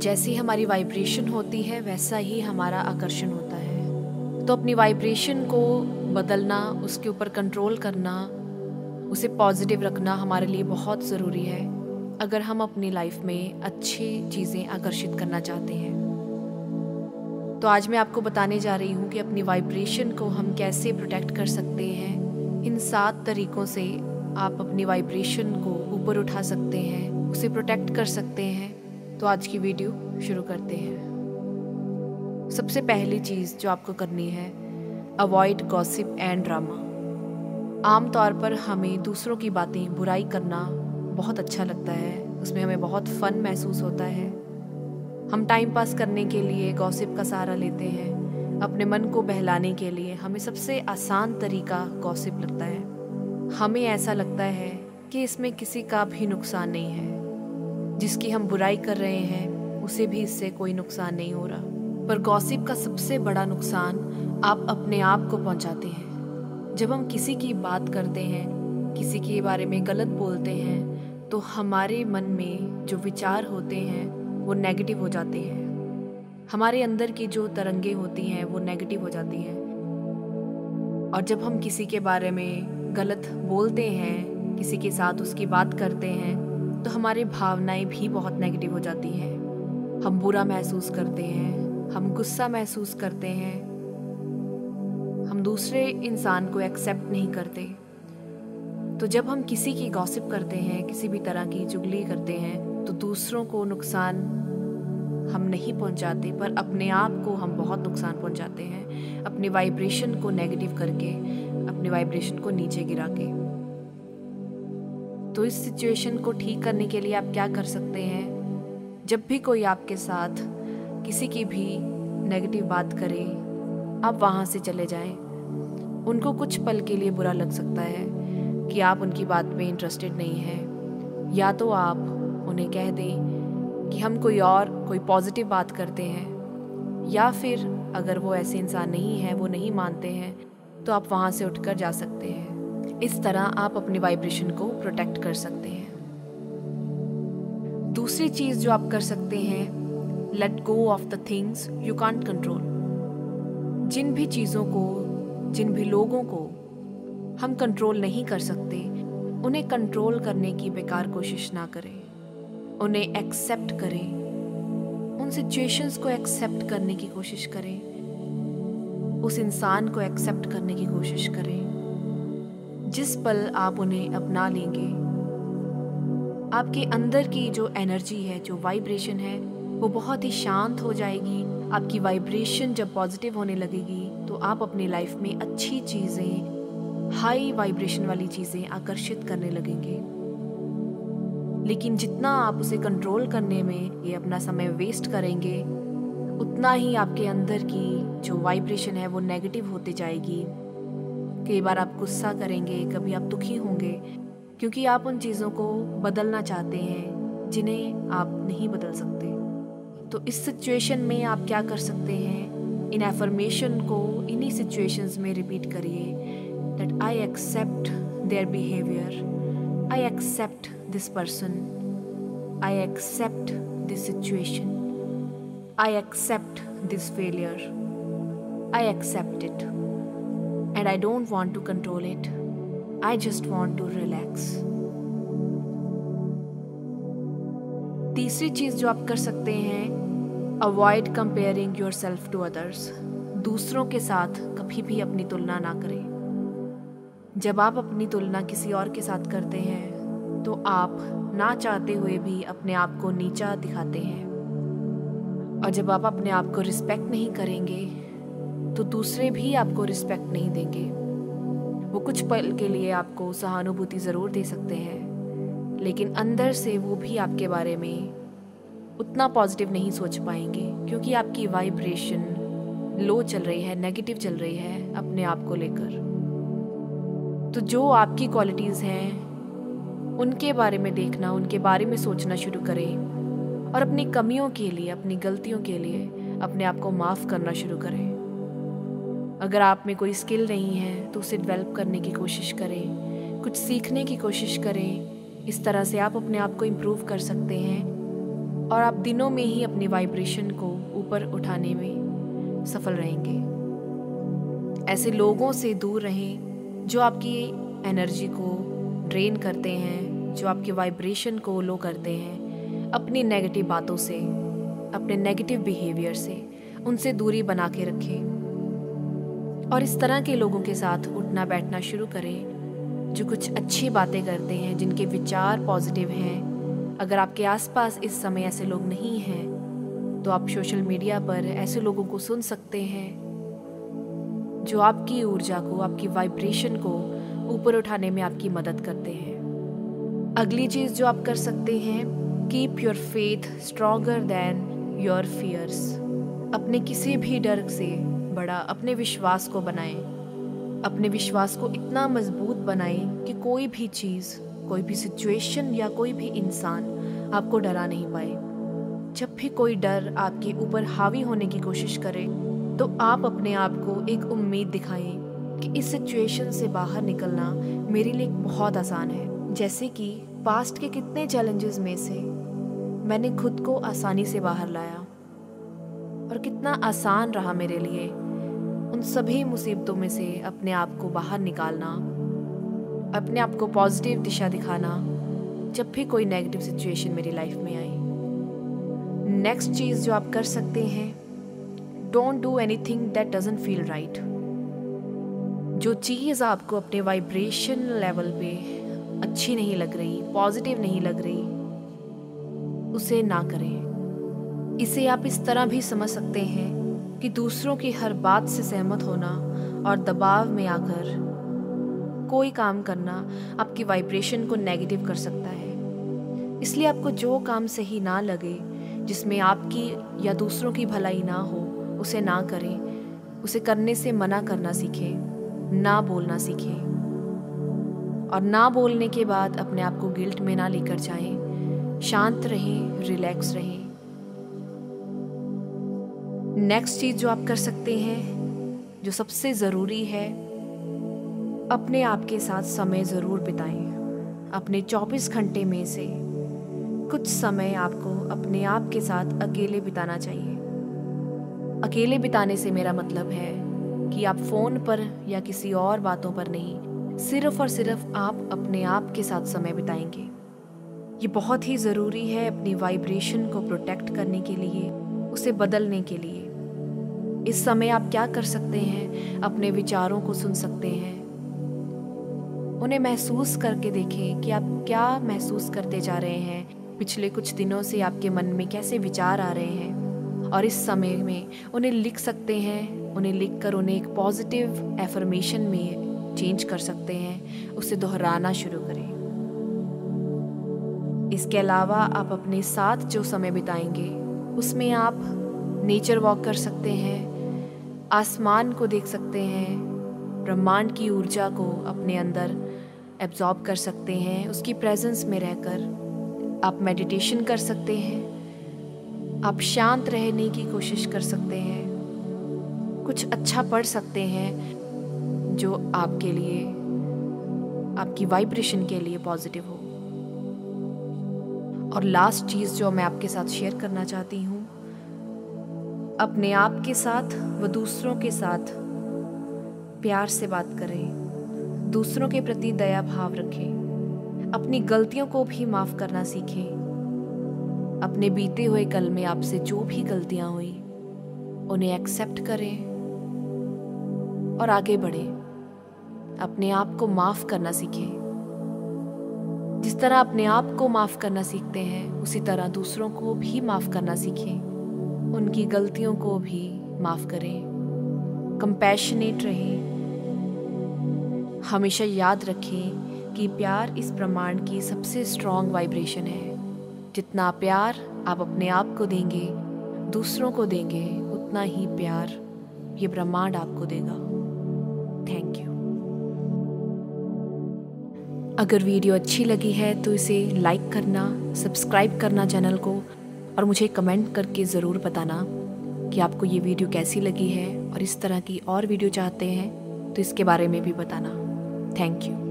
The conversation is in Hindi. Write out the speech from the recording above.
जैसी हमारी वाइब्रेशन होती है वैसा ही हमारा आकर्षण होता है। तो अपनी वाइब्रेशन को बदलना, उसके ऊपर कंट्रोल करना, उसे पॉजिटिव रखना हमारे लिए बहुत ज़रूरी है अगर हम अपनी लाइफ में अच्छी चीज़ें आकर्षित करना चाहते हैं। तो आज मैं आपको बताने जा रही हूँ कि अपनी वाइब्रेशन को हम कैसे प्रोटेक्ट कर सकते हैं। इन 7 तरीक़ों से आप अपनी वाइब्रेशन को ऊपर उठा सकते हैं, उसे प्रोटेक्ट कर सकते हैं। तो आज की वीडियो शुरू करते हैं। सबसे पहली चीज़ जो आपको करनी है, अवॉइड गॉसिप एंड ड्रामा। आम तौर पर हमें दूसरों की बातें, बुराई करना बहुत अच्छा लगता है, उसमें हमें बहुत फ़न महसूस होता है। हम टाइम पास करने के लिए गॉसिप का सहारा लेते हैं, अपने मन को बहलाने के लिए हमें सबसे आसान तरीका गॉसिप लगता है। हमें ऐसा लगता है कि इसमें किसी का भी नुकसान नहीं है, जिसकी हम बुराई कर रहे हैं उसे भी इससे कोई नुकसान नहीं हो रहा। पर गॉसिप का सबसे बड़ा नुकसान आप अपने आप को पहुंचाते हैं। जब हम किसी की बात करते हैं, किसी के बारे में गलत बोलते हैं, तो हमारे मन में जो विचार होते हैं वो नेगेटिव हो जाते हैं। हमारे अंदर की जो तरंगे होती हैं वो नेगेटिव हो जाती हैं। और जब हम किसी के बारे में गलत बोलते हैं, किसी के साथ उसकी बात करते हैं, तो हमारी भावनाएं भी बहुत नेगेटिव हो जाती हैं। हम बुरा महसूस करते हैं, हम गुस्सा महसूस करते हैं, हम दूसरे इंसान को एक्सेप्ट नहीं करते। तो जब हम किसी की गॉसिप करते हैं, किसी भी तरह की चुगली करते हैं, तो दूसरों को नुकसान हम नहीं पहुंचाते, पर अपने आप को हम बहुत नुकसान पहुंचाते हैं, अपनी वाइब्रेशन को नेगेटिव करके, अपनी वाइब्रेशन को नीचे गिरा के। तो इस सिचुएशन को ठीक करने के लिए आप क्या कर सकते हैं, जब भी कोई आपके साथ किसी की भी नेगेटिव बात करे, आप वहाँ से चले जाएं। उनको कुछ पल के लिए बुरा लग सकता है कि आप उनकी बात में इंटरेस्टेड नहीं हैं, या तो आप उन्हें कह दें कि हम कोई पॉजिटिव बात करते हैं, या फिर अगर वो ऐसे इंसान नहीं है, वो नहीं मानते हैं, तो आप वहाँ से उठकर जा सकते हैं। इस तरह आप अपनी वाइब्रेशन को प्रोटेक्ट कर सकते हैं। दूसरी चीज़ जो आप कर सकते हैं, let go of the things you can't control. जिन भी चीज़ों को, जिन भी लोगों को हम कंट्रोल नहीं कर सकते, उन्हें कंट्रोल करने की बेकार कोशिश ना करें। उन्हें एक्सेप्ट करें, उन सिचुएशंस को एक्सेप्ट करने की कोशिश करें, उस इंसान को एक्सेप्ट करने की कोशिश करें। जिस पल आप उन्हें अपना लेंगे, आपके अंदर की जो एनर्जी है, जो वाइब्रेशन है, वो बहुत ही शांत हो जाएगी। आपकी वाइब्रेशन जब पॉजिटिव होने लगेगी, तो आप अपनी लाइफ में अच्छी चीज़ें, हाई वाइब्रेशन वाली चीज़ें आकर्षित करने लगेंगे। लेकिन जितना आप उसे कंट्रोल करने में ये अपना समय वेस्ट करेंगे, उतना ही आपके अंदर की जो वाइब्रेशन है वो नेगेटिव होती जाएगी। कई बार आप गुस्सा करेंगे, कभी आप दुखी होंगे, क्योंकि आप उन चीज़ों को बदलना चाहते हैं जिन्हें आप नहीं बदल सकते। तो इस सिचुएशन में आप क्या कर सकते हैं, इन एफर्मेशन को इन्हीं सिचुएशंस में रिपीट करिए, that I accept their behaviour, I accept this person, I accept this situation, I accept this failure, I accept it, and I don't want to control it. I just want to relax. तीसरी चीज़ जो आप कर सकते हैं, avoid comparing yourself to others. दूसरों के साथ कभी भी अपनी तुलना ना करें। जब आप अपनी तुलना किसी और के साथ करते हैं, तो आप ना चाहते हुए भी अपने आप को नीचा दिखाते हैं। और जब आप अपने आप को रिस्पेक्ट नहीं करेंगे, तो दूसरे भी आपको रिस्पेक्ट नहीं देंगे। वो कुछ पल के लिए आपको सहानुभूति ज़रूर दे सकते हैं, लेकिन अंदर से वो भी आपके बारे में उतना पॉजिटिव नहीं सोच पाएंगे, क्योंकि आपकी वाइब्रेशन लो चल रही है, नेगेटिव चल रही है अपने आप को लेकर। तो जो आपकी क्वालिटीज़ हैं, उनके बारे में देखना, उनके बारे में सोचना शुरू करें, और अपनी कमियों के लिए, अपनी गलतियों के लिए अपने आप को माफ़ करना शुरू करें। अगर आप में कोई स्किल नहीं है, तो उसे डेवलप करने की कोशिश करें, कुछ सीखने की कोशिश करें। इस तरह से आप अपने आप को इम्प्रूव कर सकते हैं। और आप दिनों में ही अपनी वाइब्रेशन को ऊपर उठाने में सफल रहेंगे। ऐसे लोगों से दूर रहें जो आपकी एनर्जी को ड्रेन करते हैं, जो आपके वाइब्रेशन को लो करते हैं। अपनी नेगेटिव बातों से, अपने नेगेटिव बिहेवियर से उनसे दूरी बना के रखें और इस तरह के लोगों के साथ उठना बैठना शुरू करें जो कुछ अच्छी बातें करते हैं, जिनके विचार पॉजिटिव हैं। अगर आपके आसपास इस समय ऐसे लोग नहीं हैं तो आप सोशल मीडिया पर ऐसे लोगों को सुन सकते हैं जो आपकी ऊर्जा को, आपकी वाइब्रेशन को ऊपर उठाने में आपकी मदद करते हैं। अगली चीज़ जो आप कर सकते हैं, keep your faith stronger than your fears. अपने किसी भी डर से बड़ा अपने विश्वास को बनाएं। अपने विश्वास को इतना मजबूत बनाएं कि कोई भी चीज़, कोई भी सिचुएशन या कोई भी इंसान आपको डरा नहीं पाए। जब भी कोई डर आपके ऊपर हावी होने की कोशिश करे तो आप अपने आप को एक उम्मीद दिखाएं कि इस सिचुएशन से बाहर निकलना मेरे लिए बहुत आसान है। जैसे कि पास्ट के कितने चैलेंजेस में से मैंने खुद को आसानी से बाहर लाया और कितना आसान रहा मेरे लिए उन सभी मुसीबतों में से अपने आप को बाहर निकालना, अपने आप को पॉजिटिव दिशा दिखाना जब भी कोई नेगेटिव सिचुएशन मेरी लाइफ में आई। नेक्स्ट चीज़ जो आप कर सकते हैं, don't do anything that doesn't feel right. जो चीज़ आपको अपने वाइब्रेशन लेवल पे अच्छी नहीं लग रही, पॉजिटिव नहीं लग रही, उसे ना करें। इसे आप इस तरह भी समझ सकते हैं कि दूसरों की हर बात से सहमत होना और दबाव में आकर कोई काम करना आपकी वाइब्रेशन को नेगेटिव कर सकता है। इसलिए आपको जो काम सही ना लगे, जिसमें आपकी या दूसरों की भलाई ना हो, उसे ना करें। उसे करने से मना करना सीखें, ना बोलना सीखें। और ना बोलने के बाद अपने आप को गिल्ट में ना लेकर जाएं। शांत रहें, रिलैक्स रहें। नेक्स्ट चीज़ जो आप कर सकते हैं, जो सबसे ज़रूरी है, अपने आप के साथ समय ज़रूर बिताएं। अपने 24 घंटे में से कुछ समय आपको अपने आप के साथ अकेले बिताना चाहिए। अकेले बिताने से मेरा मतलब है कि आप फ़ोन पर या किसी और बातों पर नहीं, सिर्फ़ और सिर्फ आप अपने आप के साथ समय बिताएंगे। ये बहुत ही ज़रूरी है अपनी वाइब्रेशन को प्रोटेक्ट करने के लिए, उसे बदलने के लिए। इस समय आप क्या कर सकते हैं, अपने विचारों को सुन सकते हैं, उन्हें महसूस करके देखें कि आप क्या महसूस करते जा रहे हैं। पिछले कुछ दिनों से आपके मन में कैसे विचार आ रहे हैं और इस समय में उन्हें लिख सकते हैं। उन्हें लिखकर उन्हें एक पॉजिटिव एफर्मेशन में चेंज कर सकते हैं, उसे दोहराना शुरू करें। इसके अलावा आप अपने साथ जो समय बिताएंगे उसमें आप नेचर वॉक कर सकते हैं, आसमान को देख सकते हैं, ब्रह्मांड की ऊर्जा को अपने अंदर एब्जॉर्ब कर सकते हैं। उसकी प्रेजेंस में रहकर आप मेडिटेशन कर सकते हैं। आप शांत रहने की कोशिश कर सकते हैं। कुछ अच्छा पढ़ सकते हैं जो आपके लिए, आपकी वाइब्रेशन के लिए पॉजिटिव हो। और लास्ट चीज़ जो मैं आपके साथ शेयर करना चाहती हूँ, अपने आप के साथ व दूसरों के साथ प्यार से बात करें, दूसरों के प्रति दया भाव रखें, अपनी गलतियों को भी माफ़ करना सीखें। अपने बीते हुए कल में आपसे जो भी गलतियां हुई उन्हें एक्सेप्ट करें और आगे बढ़ें। अपने आप को माफ़ करना सीखें। जिस तरह अपने आप को माफ़ करना सीखते हैं, उसी तरह दूसरों को भी माफ़ करना सीखें। उनकी गलतियों को भी माफ़ करें। कंपैशनेट रहें। हमेशा याद रखें कि प्यार इस ब्रह्मांड की सबसे स्ट्रॉन्ग वाइब्रेशन है। जितना प्यार आप अपने आप को देंगे, दूसरों को देंगे, उतना ही प्यार ये ब्रह्मांड आपको देगा। Thank you. अगर वीडियो अच्छी लगी है तो इसे लाइक करना, सब्सक्राइब करना चैनल को, और मुझे कमेंट करके ज़रूर बताना कि आपको ये वीडियो कैसी लगी है। और इस तरह की और वीडियो चाहते हैं तो इसके बारे में भी बताना। Thank you.